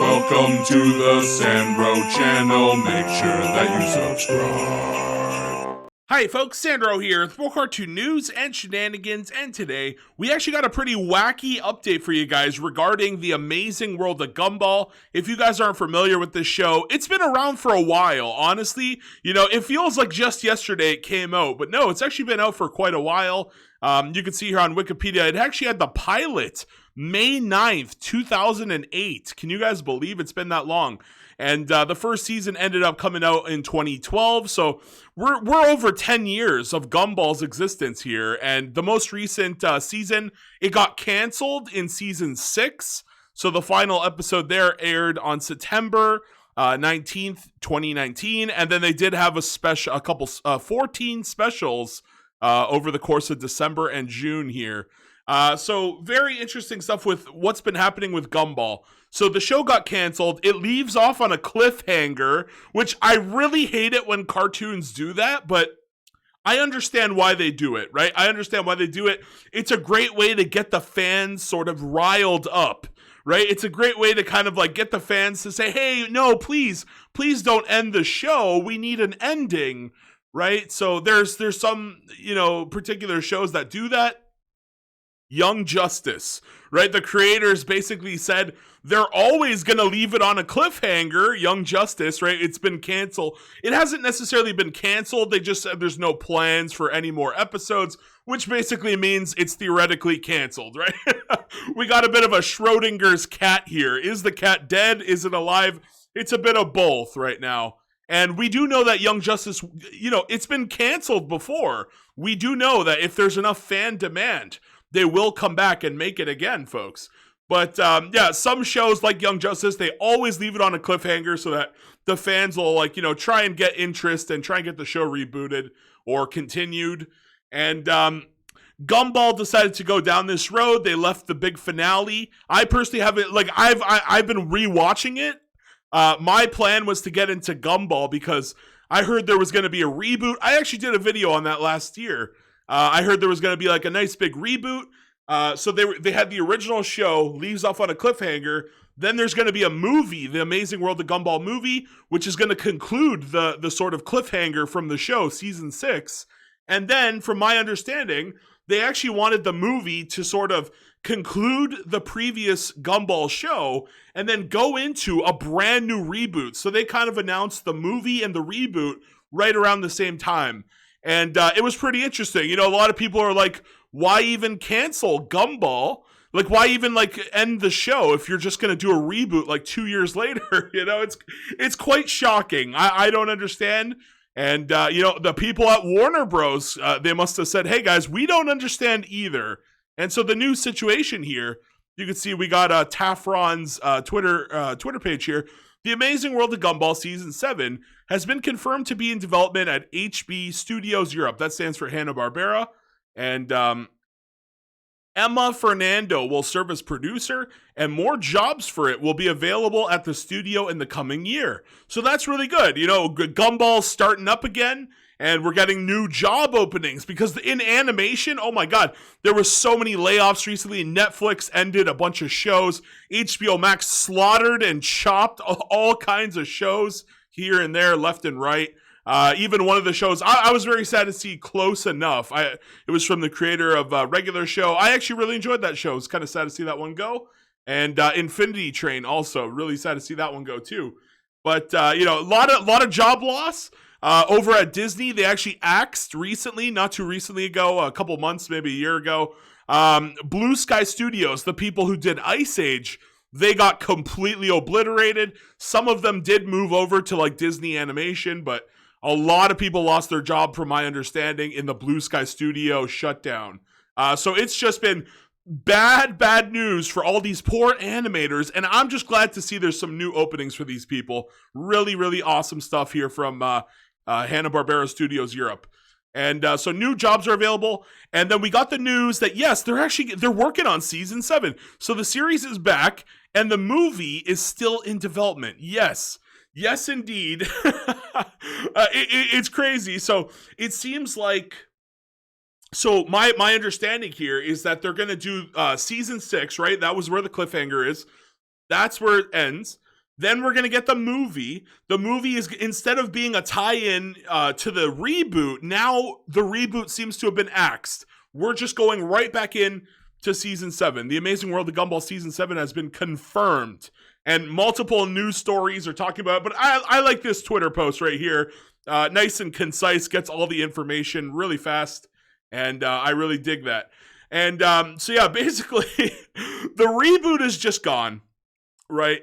Welcome to the Sandro channel. Make sure that you subscribe. Hi folks, Sandro here with more cartoon news and shenanigans, and today we actually got a pretty wacky update for you guys regarding the amazing world of Gumball. If you guys aren't familiar with this show, it's been around for a while, honestly. You know, it feels like just yesterday it came out, but no, it's actually been out for quite a while. You can see here on Wikipedia, it actually had the pilot May 9th, 2008. Can you guys believe it's been that long? And the first season ended up coming out in 2012, so we're over 10 years of Gumball's existence here. And the most recent season, it got canceled in season 6. So the final episode there aired on September 19th, 2019, and then they did have a couple 14 specials over the course of December and June here. So very interesting stuff with what's been happening with Gumball. So the show got canceled. It leaves off on a cliffhanger, which I really hate it when cartoons do that, but I understand why they do it, right? I understand why they do it. It's a great way to get the fans sort of riled up, right? It's a great way to kind of like get the fans to say, hey, no, please don't end the show. We need an ending, right? So there's some, particular shows that do that. Young Justice, right? The creators basically said they're always going to leave it on a cliffhanger. Young Justice, right? It's been canceled. It hasn't necessarily been canceled. They just said there's no plans for any more episodes, which basically means it's theoretically canceled, right? We got a bit of a Schrodinger's cat here. Is the cat dead? Is it alive? It's a bit of both right now. And we do know that Young Justice, it's been canceled before. We do know that if there's enough fan demand, they will come back and make it again, folks. But some shows like Young Justice, they always leave it on a cliffhanger so that the fans will try and get interest and try and get the show rebooted or continued. And Gumball decided to go down this road. They left the big finale. I personally haven't, I've been rewatching it. My plan was to get into Gumball because I heard there was going to be a reboot. I actually did a video on that last year. I heard there was going to be like a nice big reboot. So they had the original show, leaves off on a cliffhanger. Then there's going to be a movie, The Amazing World of Gumball movie, which is going to conclude the sort of cliffhanger from the show, season 6. And then, from my understanding, they actually wanted the movie to sort of conclude the previous Gumball show and then go into a brand new reboot. So they kind of announced the movie and the reboot right around the same time. And it was pretty interesting. A lot of people are like, why even cancel Gumball? Like, why even end the show if you're just going to do a reboot like 2 years later? It's quite shocking. I don't understand. And, the people at Warner Bros., they must have said, hey, guys, we don't understand either. And so the new situation here, you can see we got Taffron's Twitter page here. The Amazing World of Gumball Season 7 has been confirmed to be in development at HB Studios Europe. That stands for Hanna-Barbera. And Emma Fernando will serve as producer, and more jobs for it will be available at the studio in the coming year. So that's really good. Gumball's starting up again, and we're getting new job openings because in animation, oh my God, there were so many layoffs recently. Netflix ended a bunch of shows. HBO Max slaughtered and chopped all kinds of shows here and there, left and right. Even one of the shows, I was very sad to see Close Enough. It was from the creator of Regular Show. I actually really enjoyed that show. It's kind of sad to see that one go. And Infinity Train also, really sad to see that one go too. But, a lot of job loss. Over at Disney, they actually axed recently, not too recently ago, a couple months, maybe a year ago. Blue Sky Studios, the people who did Ice Age, they got completely obliterated. Some of them did move over to Disney Animation, but a lot of people lost their job, from my understanding, in the Blue Sky Studio shutdown. So it's just been bad news for all these poor animators, and I'm just glad to see there's some new openings for these people. Really, really awesome stuff here from Hanna-Barbera Studios Europe. And so new jobs are available. And then we got the news that, yes, they're working on season 7. So the series is back, and the movie is still in development. Yes, indeed. It's crazy. So it seems like, so my understanding here is that they're going to do season 6, right? That was where the cliffhanger is. That's where it ends. Then we're going to get the movie. The movie is, instead of being a tie-in to the reboot, now the reboot seems to have been axed. We're just going right back in to season 7. The Amazing World of Gumball season 7 has been confirmed. And multiple news stories are talking about it. But I like this Twitter post right here. Nice and concise, gets all the information really fast. And I really dig that. And so yeah, basically, the reboot is just gone, right?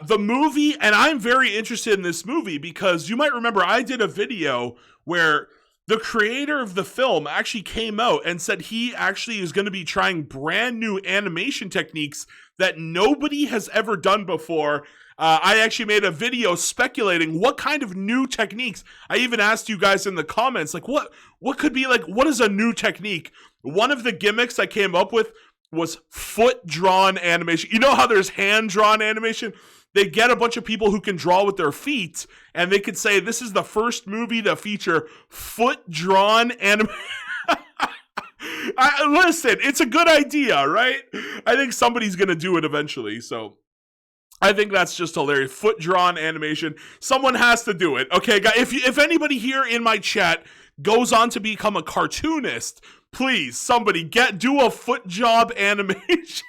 The movie, and I'm very interested in this movie because you might remember I did a video where the creator of the film actually came out and said he actually is going to be trying brand new animation techniques that nobody has ever done before. I actually made a video speculating what kind of new techniques. I even asked you guys in the comments, like, what could be, like, what is a new technique? One of the gimmicks I came up with was foot-drawn animation. You know how there's hand-drawn animation? They get a bunch of people who can draw with their feet, and they could say, this is the first movie to feature foot-drawn animation. Listen, it's a good idea, right? I think somebody's going to do it eventually, so I think that's just hilarious. Foot-drawn animation. Someone has to do it, okay? If anybody here in my chat goes on to become a cartoonist, please, somebody do a foot job animation.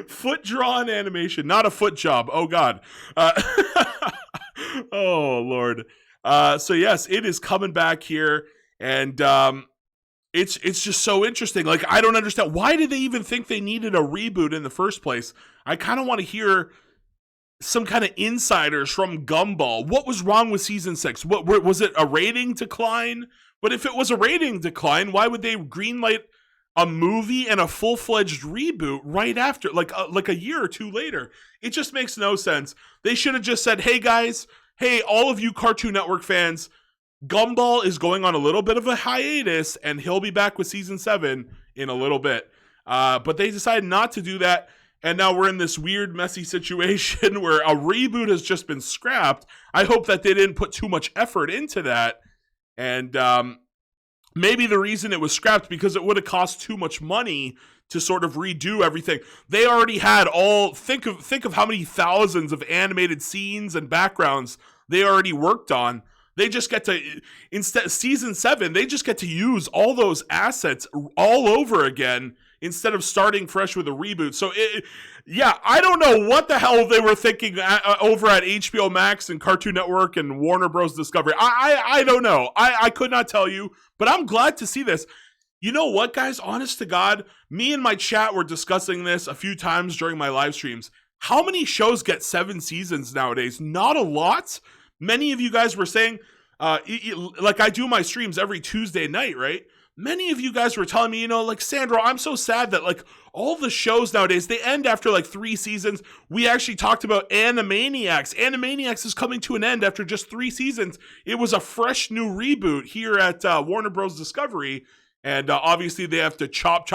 Foot drawn animation, not a foot job. Oh God. Oh Lord. So yes, it is coming back here, and it's just so interesting. Like, I don't understand, why did they even think they needed a reboot in the first place? I kind of want to hear some kind of insiders from Gumball. What was wrong with season 6? What was it, a rating decline? But if it was a rating decline, why would they greenlight a movie and a full-fledged reboot right after, like a year or two later? It just makes no sense. They should have just said, hey guys, hey, all of you Cartoon Network fans, Gumball is going on a little bit of a hiatus, and he'll be back with season 7 in a little bit. But they decided not to do that, and now we're in this weird, messy situation where a reboot has just been scrapped. I hope that they didn't put too much effort into that, and maybe the reason it was scrapped because it would have cost too much money to sort of redo everything. They already had think of how many thousands of animated scenes and backgrounds they already worked on. They just get to, instead, season 7, they just get to use all those assets all over again instead of starting fresh with a reboot. So, yeah, I don't know what the hell they were thinking over at HBO Max and Cartoon Network and Warner Bros. Discovery. I don't know. I could not tell you, but I'm glad to see this. You know what, guys? Honest to God, me and my chat were discussing this a few times during my live streams. How many shows get 7 seasons nowadays? Not a lot. Many of you guys were saying, like, I do my streams every Tuesday night, right? Many of you guys were telling me, like, Sandro, I'm so sad that, like, all the shows nowadays, they end after, like, 3 seasons. We actually talked about Animaniacs. Animaniacs is coming to an end after just 3 seasons. It was a fresh new reboot here at Warner Bros. Discovery, and obviously they have to chop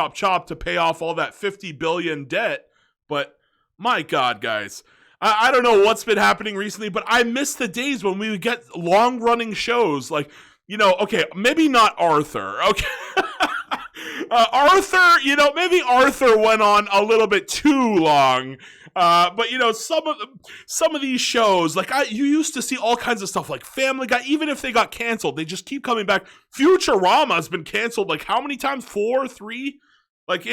to pay off all that $50 billion debt, but my God, guys. I don't know what's been happening recently, but I miss the days when we would get long-running shows like, okay, maybe not Arthur, okay? Arthur, maybe Arthur went on a little bit too long, but some of these shows, like you used to see all kinds of stuff like Family Guy. Even if they got canceled, they just keep coming back. Futurama has been canceled like how many times? 4, 3? Like,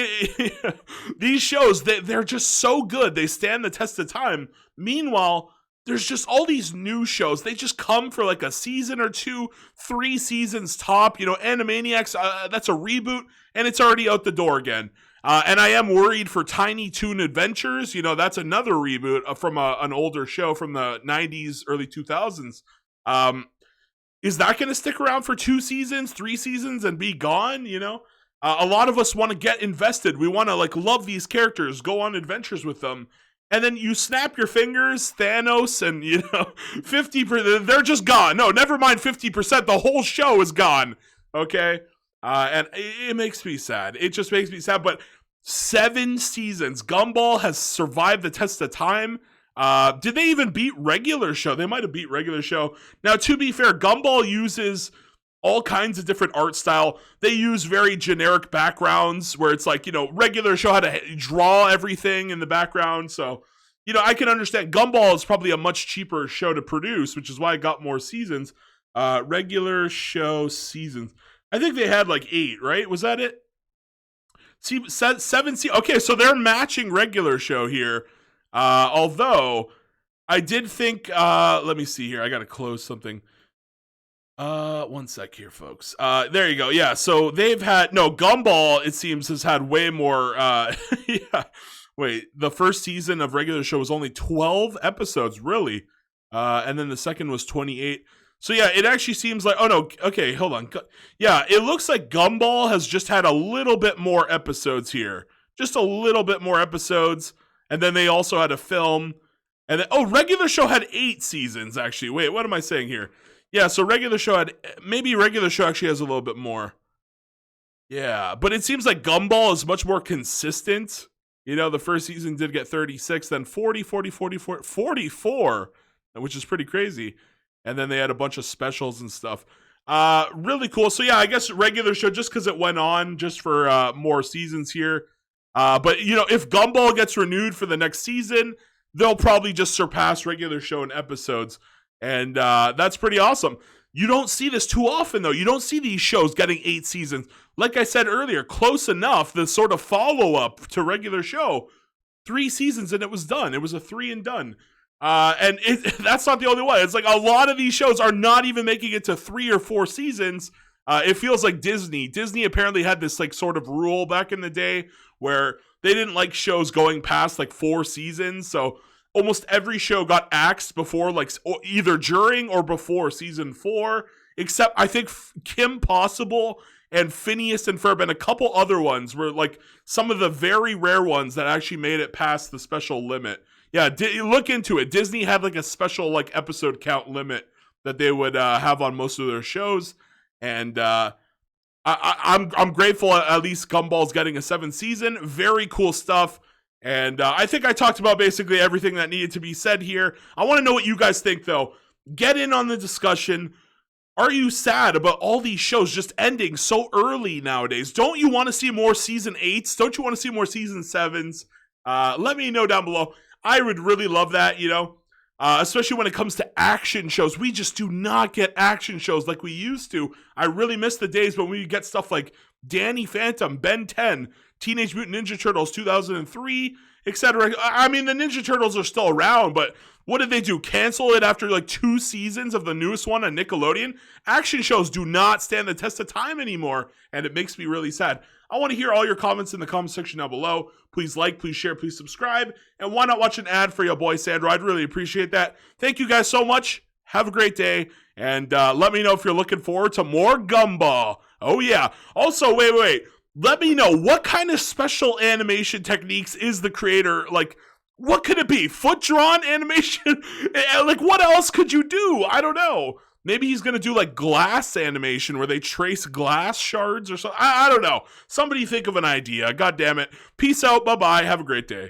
these shows, they're just so good. They stand the test of time. Meanwhile, there's just all these new shows. They just come for like a season or 2, 3 seasons top. Animaniacs, that's a reboot, and it's already out the door again. And I am worried for Tiny Toon Adventures. That's another reboot from an older show from the 90s, early 2000s. Is that going to stick around for 2 seasons, 3 seasons, and be gone, A lot of us want to get invested. We want to love these characters, go on adventures with them. And then you snap your fingers, Thanos, and 50%, they're just gone. No, never mind 50%, the whole show is gone. Okay? And it makes me sad. It just makes me sad. But 7 seasons. Gumball has survived the test of time. Did they even beat regular show? They might have beat regular show. Now, to be fair, Gumball uses all kinds of different art style. They use very generic backgrounds where it's like, regular show had to draw everything in the background. So, I can understand Gumball is probably a much cheaper show to produce, which is why it got more seasons. Regular show seasons. I think they had like 8, right? Was that it? See, 7. Okay, so they're matching regular show here. Although I did think, let me see here. I got to close something. One sec here, folks. There you go. Yeah, so they've had, Gumball, it seems, has had way more, yeah. Wait, the first season of regular show was only 12 episodes, really? And then the second was 28. So yeah, it actually seems like, oh no, okay, hold on. Yeah, it looks like Gumball has just had a little bit more episodes here. Just a little bit more episodes. And then they also had a film. And then, regular show had 8 seasons, actually. Wait, what am I saying here? Yeah, so regular show maybe regular show actually has a little bit more. Yeah, but it seems like Gumball is much more consistent. The first season did get 36, then 40, 40, 44, 44, which is pretty crazy. And then they had a bunch of specials and stuff. Really cool. So yeah, I guess regular show, just because it went on just for more seasons here. But, if Gumball gets renewed for the next season, they'll probably just surpass regular show in episodes. And that's pretty awesome. You don't see this too often, though. You don't see these shows getting 8 seasons. Like I said earlier, Close Enough, the sort of follow-up to regular show, 3 seasons and it was done. It was a 3 and done. And that's not the only one. It's like a lot of these shows are not even making it to 3 or 4 seasons. It feels like Disney. Disney apparently had this like sort of rule back in the day where they didn't like shows going past like 4 seasons. So almost every show got axed before, like either during or before season 4, except I think Kim Possible and Phineas and Ferb and a couple other ones were like some of the very rare ones that actually made it past the special limit. Yeah, look into it. Disney had like a special like episode count limit that they would have on most of their shows, and I'm grateful at least Gumball's getting a 7th season. Very cool stuff. And I think I talked about basically everything that needed to be said here. I want to know what you guys think, though. Get in on the discussion. Are you sad about all these shows just ending so early nowadays? Don't you want to see more season 8s? Don't you want to see more season 7s? Let me know down below. I would really love that, especially when it comes to action shows. We just do not get action shows like we used to. I really miss the days when we get stuff like Danny Phantom, Ben 10, Teenage Mutant Ninja Turtles 2003, etc. I mean, the Ninja Turtles are still around, but what did they do? Cancel it after like 2 seasons of the newest one on Nickelodeon? Action shows do not stand the test of time anymore, and it makes me really sad. I want to hear all your comments in the comment section down below. Please like, please share, please subscribe, and why not watch an ad for your boy Sandro? I'd really appreciate that. Thank you guys so much. Have a great day, and let me know if you're looking forward to more Gumball. Oh yeah. Also, wait. Let me know, what kind of special animation techniques is the creator, like, what could it be? Foot-drawn animation? Like, what else could you do? I don't know. Maybe he's going to do, like, glass animation where they trace glass shards or something. I don't know. Somebody think of an idea. God damn it. Peace out. Bye-bye. Have a great day.